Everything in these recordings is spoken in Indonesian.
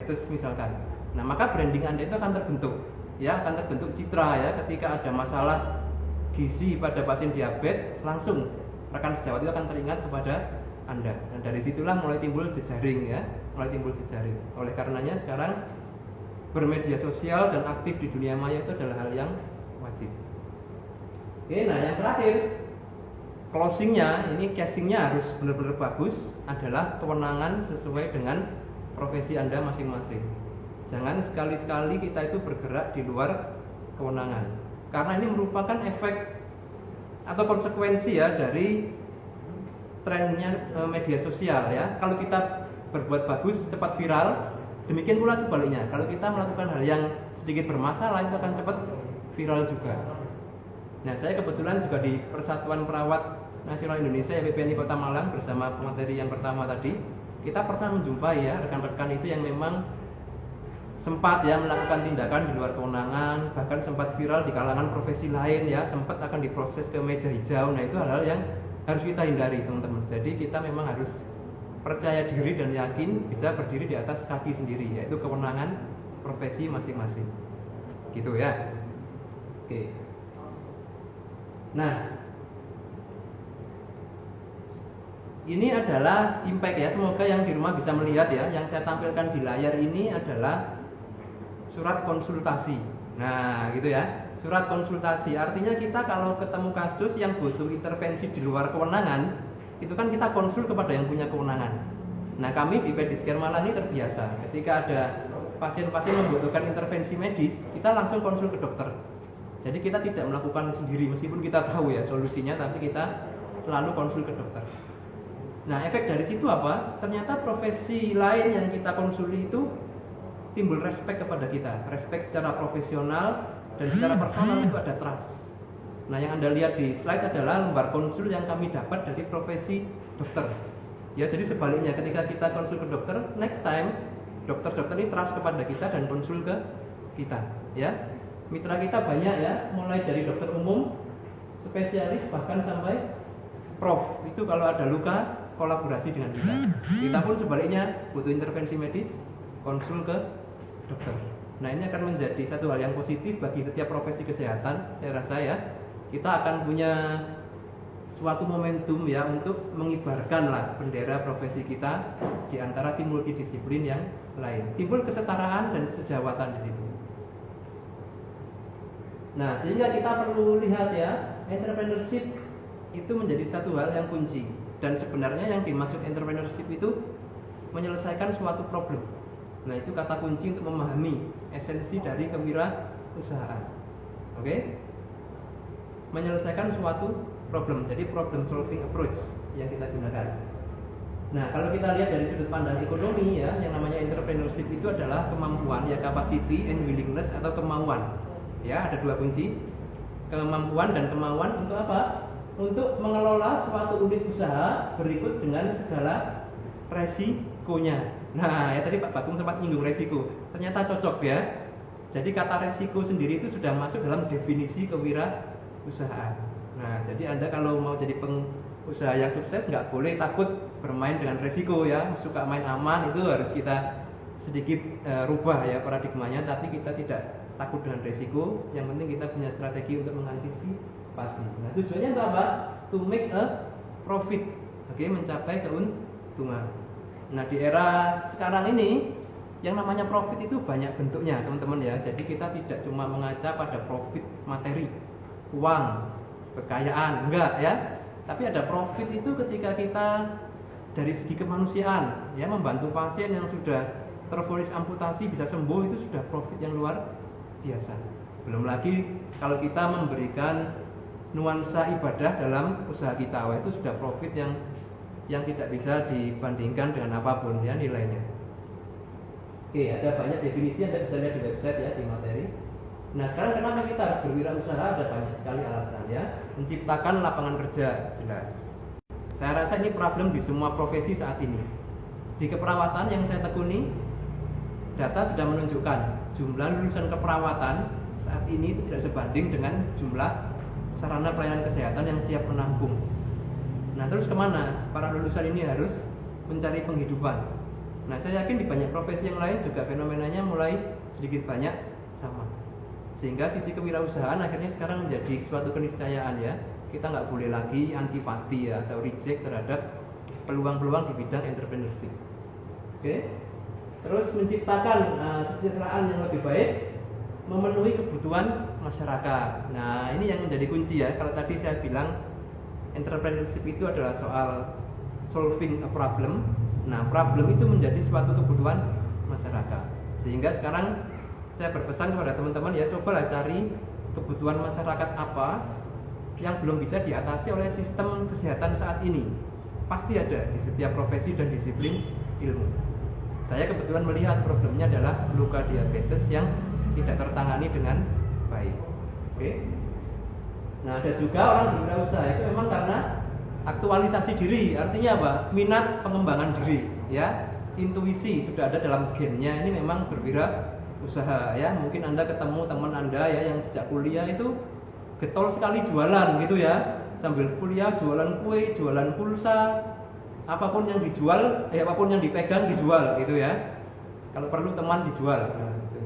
misalkan. Nah, maka branding Anda itu akan terbentuk, ya, akan terbentuk citra ya. Ketika ada masalah gizi pada pasien diabetes, langsung rekan sejawat itu akan teringat kepada Anda. Dan dari situlah mulai timbul jejaring ya, mulai timbul jejaring. Oleh karenanya sekarang bermedia sosial dan aktif di dunia maya itu adalah hal yang wajib. Oke, nah yang terakhir, closingnya, ini casingnya harus benar-benar bagus, adalah kewenangan sesuai dengan profesi Anda masing-masing. Jangan sekali-sekali kita itu bergerak di luar kewenangan, karena ini merupakan efek atau konsekuensi ya dari trennya media sosial ya. Kalau kita berbuat bagus cepat viral, demikian pula sebaliknya. Kalau kita melakukan hal yang sedikit bermasalah, itu akan cepat viral juga. Nah, saya kebetulan juga di Persatuan Perawat Nasional Indonesia PPNI Kota Malang bersama pemateri yang pertama tadi, kita pernah menjumpai ya rekan-rekan itu yang memang sempat ya melakukan tindakan di luar kewenangan, bahkan sempat viral di kalangan profesi lain ya, sempat akan diproses ke meja hijau. Nah, itu hal-hal yang harus kita hindari teman-teman. Jadi kita memang harus percaya diri dan yakin bisa berdiri di atas kaki sendiri, yaitu kewenangan profesi masing-masing. Gitu ya. Oke. Nah, ini adalah impact ya. Semoga yang di rumah bisa melihat ya. Yang saya tampilkan di layar ini adalah surat konsultasi. Nah, gitu ya. Surat konsultasi artinya kita kalau ketemu kasus yang butuh intervensi di luar kewenangan, itu kan kita konsul kepada yang punya kewenangan. Nah, kami di Pediscare Malang ini terbiasa. Ketika ada pasien-pasien membutuhkan intervensi medis, kita langsung konsul ke dokter. Jadi kita tidak melakukan sendiri, meskipun kita tahu ya solusinya, tapi kita selalu konsul ke dokter. Nah, efek dari situ apa? Ternyata profesi lain yang kita konsuli itu timbul respect kepada kita, respect secara profesional dan secara personal itu ada trust. Nah, yang Anda lihat di slide adalah lembar konsul yang kami dapat dari profesi dokter. Ya, jadi sebaliknya ketika kita konsul ke dokter, next time dokter-dokter ini trust kepada kita dan konsul ke kita. Ya, mitra kita banyak ya, mulai dari dokter umum, spesialis bahkan sampai prof. Itu kalau ada luka kolaborasi dengan kita. Kita pun sebaliknya butuh intervensi medis, konsul ke dokter. Nah, ini akan menjadi satu hal yang positif bagi setiap profesi kesehatan. Saya rasa ya, kita akan punya suatu momentum ya untuk mengibarkan lah bendera profesi kita di antara tim multidisiplin yang lain. Timbul kesetaraan dan kesejawatan di situ. Nah, sehingga kita perlu lihat ya, entrepreneurship itu menjadi satu hal yang kunci. Dan sebenarnya yang dimaksud entrepreneurship itu menyelesaikan suatu problem. Nah, itu kata kunci untuk memahami esensi dari kewirausahaan. Oke? Menyelesaikan suatu problem. Jadi problem solving approach yang kita gunakan. Nah, kalau kita lihat dari sudut pandang ekonomi ya, yang namanya entrepreneurship itu adalah kemampuan ya, capacity and willingness atau kemauan. Ya, ada dua kunci. Kemampuan dan kemauan untuk apa? Untuk mengelola suatu unit usaha berikut dengan segala resikonya. Nah, ya tadi Pak Bagum sempat nyinggung resiko. Ternyata cocok ya. Jadi kata resiko sendiri itu sudah masuk dalam definisi kewirausahaan. Nah, jadi Anda kalau mau jadi pengusaha yang sukses nggak boleh takut bermain dengan resiko ya. Suka main aman itu harus kita sedikit rubah ya paradigmanya. Tapi kita tidak takut dengan resiko. Yang penting kita punya strategi untuk mengantisipasi. Nah, tujuannya untuk apa? To make a profit. Oke, mencapai keuntungan. Nah, di era sekarang ini yang namanya profit itu banyak bentuknya, teman-teman ya. Jadi kita tidak cuma mengaca pada profit materi, uang, kekayaan, enggak ya. Tapi ada profit itu ketika kita dari segi kemanusiaan, ya, membantu pasien yang sudah tervonis amputasi bisa sembuh, itu sudah profit yang luar biasa. Belum lagi kalau kita memberikan nuansa ibadah dalam usaha kita, wah, itu sudah profit yang tidak bisa dibandingkan dengan apapun ya nilainya. Oke, ada banyak definisi Anda bisa lihat di website ya, di materi. Nah, sekarang kenapa kita harus berwirausaha? Ada banyak sekali alasan ya. Menciptakan lapangan kerja, jelas. Saya rasa ini problem di semua profesi saat ini. Di keperawatan yang saya tekuni, data sudah menunjukkan jumlah lulusan keperawatan saat ini itu tidak sebanding dengan jumlah sarana pelayanan kesehatan yang siap menampung. Nah, terus kemana? Para lulusan ini harus mencari penghidupan. Nah, saya yakin di banyak profesi yang lain juga fenomenanya mulai sedikit banyak sama. Sehingga sisi kewirausahaan akhirnya sekarang menjadi suatu keniscayaan ya. Kita nggak boleh lagi antipati ya, atau reject terhadap peluang-peluang di bidang entrepreneurship. Oke. Terus menciptakan kesejahteraan yang lebih baik, memenuhi kebutuhan masyarakat. Nah, ini yang menjadi kunci ya. Kalau tadi saya bilang entrepreneurship itu adalah soal solving a problem. Nah, problem itu menjadi suatu kebutuhan masyarakat. Sehingga sekarang saya berpesan kepada teman-teman ya, cobalah cari kebutuhan masyarakat apa yang belum bisa diatasi oleh sistem kesehatan saat ini. Pasti ada di setiap profesi dan disiplin ilmu. Saya kebetulan melihat problemnya adalah luka diabetes yang tidak tertangani dengan baik. Oke. Nah, ada juga orang berwirausaha itu memang karena aktualisasi diri, artinya apa? Minat pengembangan diri, ya. Intuisi sudah ada dalam gennya. Ini memang berwirausaha ya. Mungkin Anda ketemu teman Anda ya yang sejak kuliah itu getol sekali jualan gitu ya. Sambil kuliah jualan kue, jualan pulsa, apapun yang dijual, apapun yang dipegang dijual gitu ya. Kalau perlu teman dijual. Nah, gitu.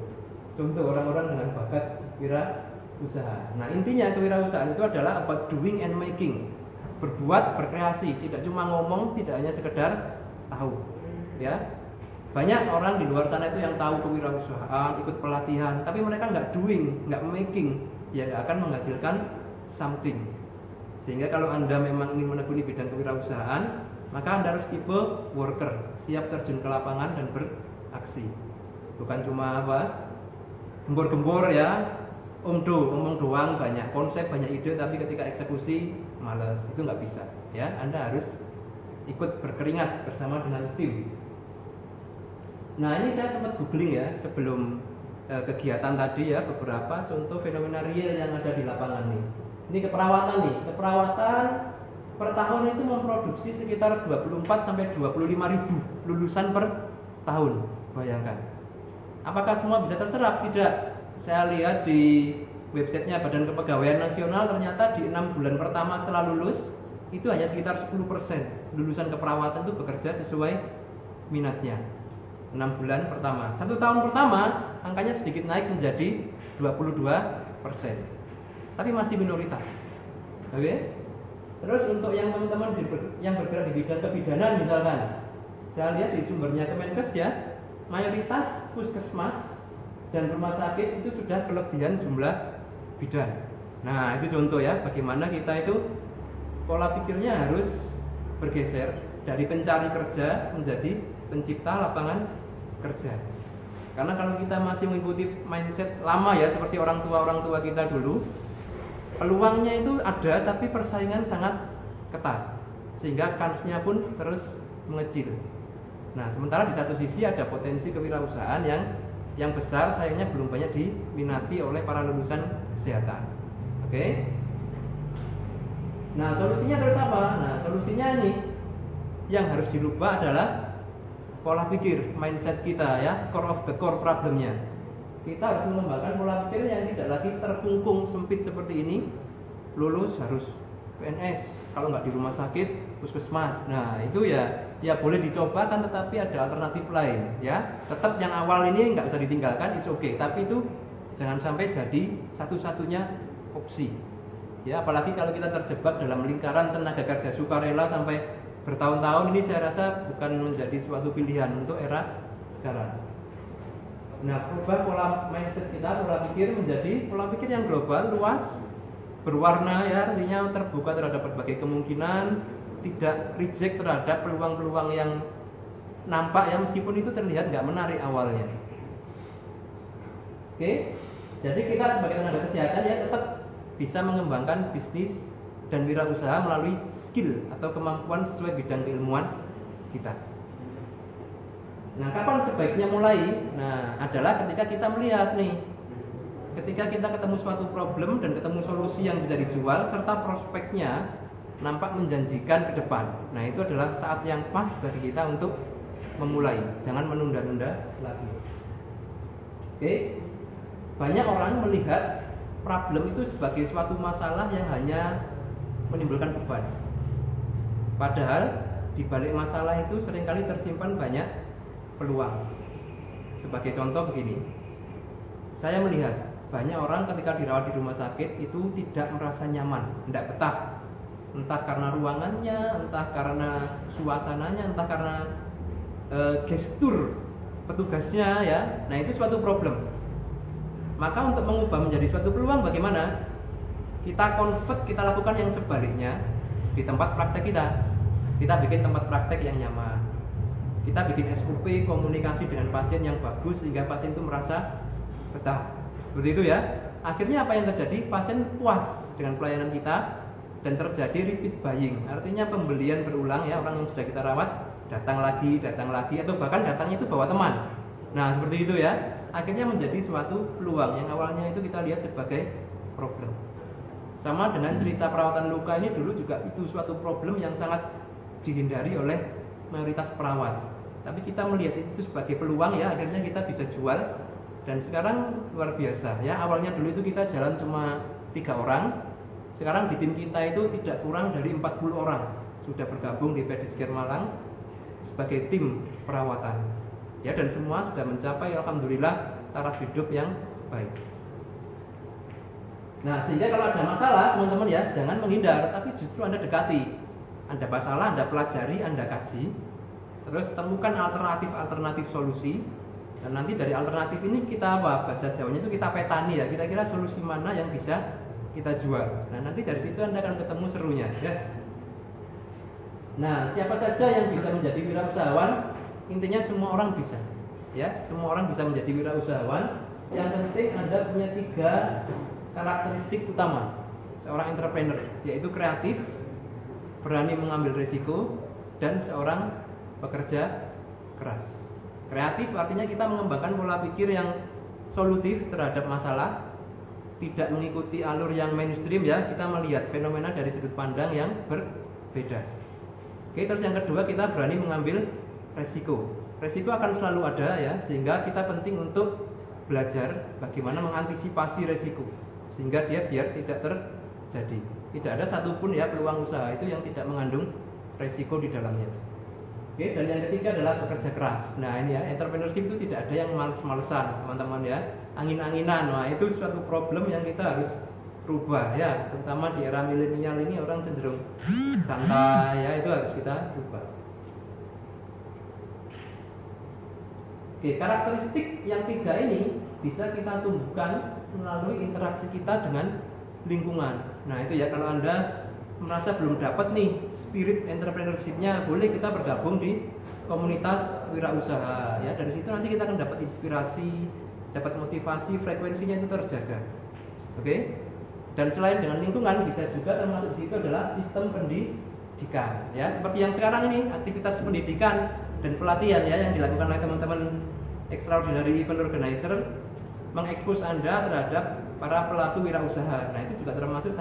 Contoh orang-orang dengan bakat wirausaha. Nah, intinya kewirausahaan itu adalah about doing and making. Berbuat, berkreasi, tidak cuma ngomong, tidak hanya sekedar tahu. Ya. Banyak orang di luar sana itu yang tahu kewirausahaan, ikut pelatihan, tapi mereka nggak doing, nggak making, ya nggak akan menghasilkan something. Sehingga kalau Anda memang ingin menekuni bidang kewirausahaan, maka Anda harus tipe worker, siap terjun ke lapangan dan beraksi. Bukan cuma gembor-gembor ya, ngomong doang, banyak konsep, banyak ide, tapi ketika eksekusi malas, itu nggak bisa. Ya, Anda harus ikut berkeringat bersama dengan tim. Nah, ini saya sempat googling ya sebelum kegiatan tadi ya, beberapa contoh fenomena real yang ada di lapangan nih. Ini keperawatan nih, keperawatan per tahun itu memproduksi sekitar 24 sampai 25 ribu lulusan per tahun. Bayangkan. Apakah semua bisa terserap? Tidak. Saya lihat di websitenya Badan Kepegawaian Nasional, ternyata di 6 bulan pertama setelah lulus itu hanya sekitar 10% lulusan keperawatan itu bekerja sesuai minatnya. 6 bulan pertama. 1 tahun pertama angkanya sedikit naik menjadi 22%. Tapi masih minoritas. Oke? Terus untuk yang teman-teman yang bergerak di bidang kebidanan misalkan, saya lihat di sumbernya Kemenkes ya, mayoritas puskesmas dan rumah sakit itu sudah kelebihan jumlah bidan. Nah, itu contoh ya, bagaimana kita itu pola pikirnya harus bergeser dari pencari kerja menjadi pencipta lapangan kerja. Karena kalau kita masih mengikuti mindset lama ya, seperti orang tua kita dulu, peluangnya itu ada tapi persaingan sangat ketat, sehingga kansnya pun terus mengecil. Nah, sementara di satu sisi ada potensi kewirausahaan yang besar, sayangnya belum banyak diminati oleh para lulusan kesehatan. Oke? Nah, solusinya terus apa? Nah, solusinya ini yang harus dirubah adalah pola pikir, mindset kita ya, core of the core problemnya. Kita harus mengembangkan pola pikir yang tidak lagi terkungkung sempit seperti ini. Lulus harus PNS, kalau nggak di rumah sakit puskesmas. Nah, itu ya boleh dicoba kan, tetapi ada alternatif lain ya. Tetap yang awal ini nggak bisa ditinggalkan, is okay. Tapi itu jangan sampai jadi satu-satunya opsi. Ya, apalagi kalau kita terjebak dalam lingkaran tenaga kerja sukarela sampai bertahun-tahun, ini saya rasa bukan menjadi suatu pilihan untuk era sekarang. Nah, berubah pola mindset kita, pola pikir menjadi pola pikir yang global, luas, berwarna ya, artinya terbuka terhadap berbagai kemungkinan, tidak reject terhadap peluang-peluang yang nampak ya, meskipun itu terlihat nggak menarik awalnya. Oke, jadi kita sebagai tenaga kesehatan ya tetap bisa mengembangkan bisnis dan wirausaha melalui skill atau kemampuan sesuai bidang keilmuan kita. Nah, kapan sebaiknya mulai? Nah, adalah ketika kita melihat nih, ketika kita ketemu suatu problem dan ketemu solusi yang bisa dijual serta prospeknya nampak menjanjikan ke depan. Nah, itu adalah saat yang pas bagi kita untuk memulai. Jangan menunda-nunda lagi. Oke. Banyak orang melihat problem itu sebagai suatu masalah yang hanya menimbulkan beban. Padahal di balik masalah itu seringkali tersimpan banyak peluang. Sebagai contoh begini, saya melihat banyak orang ketika dirawat di rumah sakit itu tidak merasa nyaman, tidak betah. Entah karena ruangannya, entah karena suasananya, entah karena gestur petugasnya ya. Nah, itu suatu problem. Maka untuk mengubah menjadi suatu peluang bagaimana? Kita convert, kita lakukan yang sebaliknya di tempat praktek kita. Kita bikin tempat praktek yang nyaman. Kita bikin SOP komunikasi dengan pasien yang bagus sehingga pasien itu merasa betah. Seperti itu ya. Akhirnya apa yang terjadi? Pasien puas dengan pelayanan kita dan terjadi repeat buying. Artinya pembelian berulang ya, orang yang sudah kita rawat datang lagi atau bahkan datangnya itu bawa teman. Nah, seperti itu ya. Akhirnya menjadi suatu peluang yang awalnya itu kita lihat sebagai problem. Sama dengan cerita perawatan luka ini, dulu juga itu suatu problem yang sangat dihindari oleh mayoritas perawat. Tapi kita melihat itu sebagai peluang ya, akhirnya kita bisa jual. Dan sekarang luar biasa ya, awalnya dulu itu kita jalan cuma 3 orang. Sekarang di tim kita itu tidak kurang dari 40 orang sudah bergabung di Pediscare Malang sebagai tim perawatan. Ya, dan semua sudah mencapai alhamdulillah taraf hidup yang baik. Nah, sehingga kalau ada masalah teman-teman ya, jangan menghindar, tapi justru Anda dekati. Ada masalah, Anda pelajari, Anda kaji. Terus temukan alternatif solusi. Dan nanti dari alternatif ini kita bahasa Jawanya itu kita petani ya, kira-kira solusi mana yang bisa kita jual. Nah, nanti dari situ Anda akan ketemu serunya ya. Nah, siapa saja yang bisa menjadi wirausahawan? Intinya semua orang bisa. Ya, semua orang bisa menjadi wirausahawan. Yang penting Anda punya 3 karakteristik utama seorang entrepreneur, yaitu kreatif, berani mengambil risiko, dan seorang pekerja keras. Kreatif artinya kita mengembangkan pola pikir yang solutif terhadap masalah, tidak mengikuti alur yang mainstream ya, kita melihat fenomena dari sudut pandang yang berbeda. Oke, terus yang kedua kita berani mengambil resiko. Resiko akan selalu ada ya, sehingga kita penting untuk belajar bagaimana mengantisipasi resiko sehingga dia biar tidak terjadi. Tidak ada satupun ya peluang usaha itu yang tidak mengandung resiko di dalamnya. Oke, dan yang ketiga adalah bekerja keras. Nah, ini ya, entrepreneurship itu tidak ada yang males-malesan, teman-teman ya. Angin-anginan. Nah, itu suatu problem yang kita harus rubah ya, terutama di era milenial ini orang cenderung santai ya, itu harus kita rubah. Oke, karakteristik yang 3 ini bisa kita tumbuhkan melalui interaksi kita dengan lingkungan. Nah, itu ya, kalau Anda merasa belum dapat nih spirit entrepreneurship-nya, boleh kita bergabung di komunitas wirausaha ya. Dari situ nanti kita akan dapat inspirasi, dapat motivasi, frekuensinya itu terjaga. Oke? Dan selain dengan lingkungan, bisa juga termasuk di situ adalah sistem pendidikan ya. Seperti yang sekarang ini, aktivitas pendidikan dan pelatihan ya yang dilakukan oleh teman-teman extraordinary event organizer mengekspos Anda terhadap para pelaku wirausaha. Nah, itu juga termasuk